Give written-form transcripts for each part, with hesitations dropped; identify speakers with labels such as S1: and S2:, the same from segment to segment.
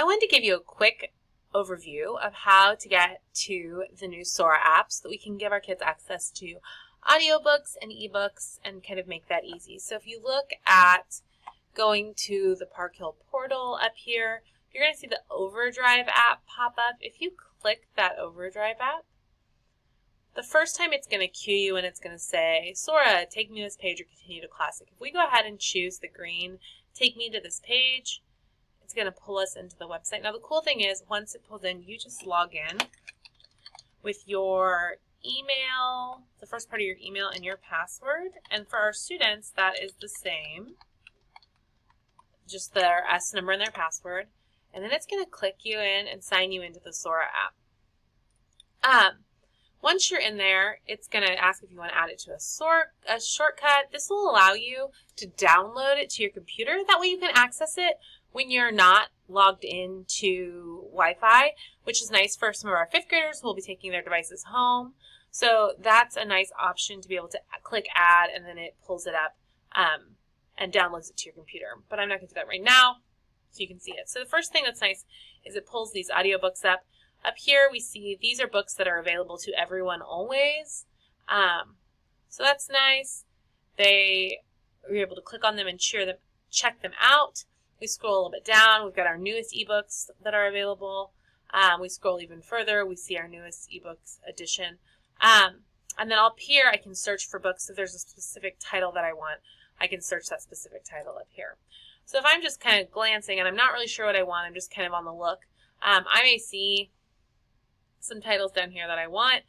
S1: wanted to give you a quick overview of how to get to the new Sora app so that we can give our kids access to audiobooks and ebooks and kind of make that easy. So if you look at going to the Park Hill portal up here, you're going to see the Overdrive app pop up. If you click that Overdrive app, the first time it's going to cue you and it's going to say, Sora, take me to this page or continue to Classic. If we go ahead and choose the green, take me to this page, it's going to pull us into the website. Now the cool thing is, once it pulls in, you just log in with your email, the first part of your email and your password. And for our students, that is the same, just their S number and their password. And then it's going to click you in and sign you into the Sora app. Once you're in there, it's going to ask if you want to add it to a shortcut. This will allow you to download it to your computer. That way you can access it when you're not logged into Wi-Fi, which is nice for some of our 5th graders who will be taking their devices home. So that's a nice option to be able to click add, and then it pulls it up and downloads it to your computer. But I'm not going to do that right now, so you can see it. So the first thing that's nice is it pulls these audiobooks up. Up here we see these are books that are available to everyone always. So that's nice. We're able to click on them and check them out. We scroll a little bit down. We've got our newest ebooks that are available. We scroll even further. We see our newest ebooks edition. And then up here I can search for books. If there's a specific title that I want, I can search that specific title up here. So if I'm just kind of glancing and I'm not really sure what I want, I'm just kind of on the look, I may see some titles down here that I want.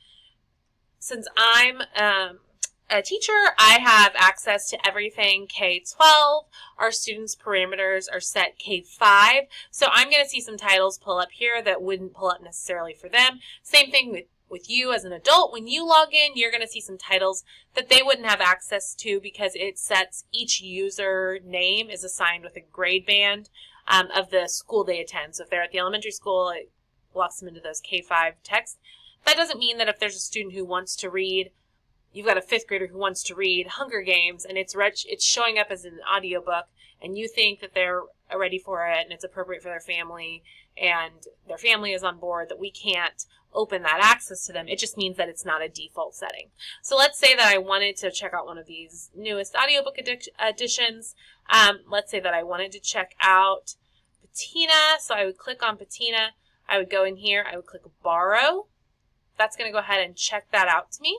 S1: Since I'm a teacher, I have access to everything K-12. Our students' parameters are set K-5. So I'm going to see some titles pull up here that wouldn't pull up necessarily for them. Same thing with you as an adult. When you log in, you're going to see some titles that they wouldn't have access to because it sets each user name is assigned with a grade band of the school they attend. So if they're at the elementary school, it locks them into those K-5 texts. That doesn't mean that if there's a student who wants to read, you've got a 5th grader who wants to read Hunger Games and it's showing up as an audiobook and you think that they're ready for it and it's appropriate for their family and their family is on board, that we can't open that access to them. It just means that it's not a default setting. So let's say that I wanted to check out one of these newest audiobook editions. Let's say that I wanted to check out Patina. So I would click on Patina. I would go in here, I would click borrow. That's going to go ahead and check that out to me.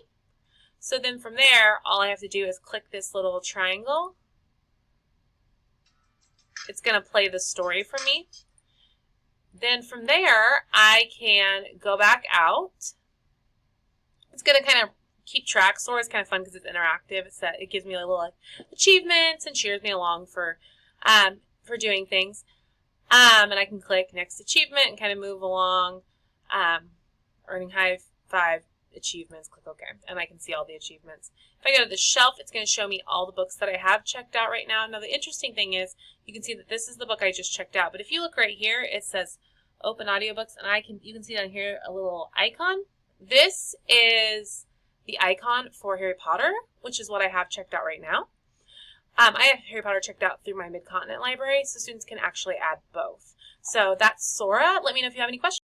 S1: So then from there, all I have to do is click this little triangle. It's going to play the story for me. Then from there, I can go back out. It's going to kind of keep track. Sora is kind of fun because it's interactive. It gives me a little achievements and cheers me along for doing things. And I can click next achievement and kind of move along, earning high 5 achievements, click OK, and I can see all the achievements. If I go to the shelf, it's going to show me all the books that I have checked out right now. Now the interesting thing is you can see that this is the book I just checked out, but if you look right here, it says open audiobooks, and you can see down here a little icon. This is the icon for Harry Potter, which is what I have checked out right now. I have Harry Potter checked out through my Mid-Continent library, so students can actually add both. So that's Sora. Let me know if you have any questions.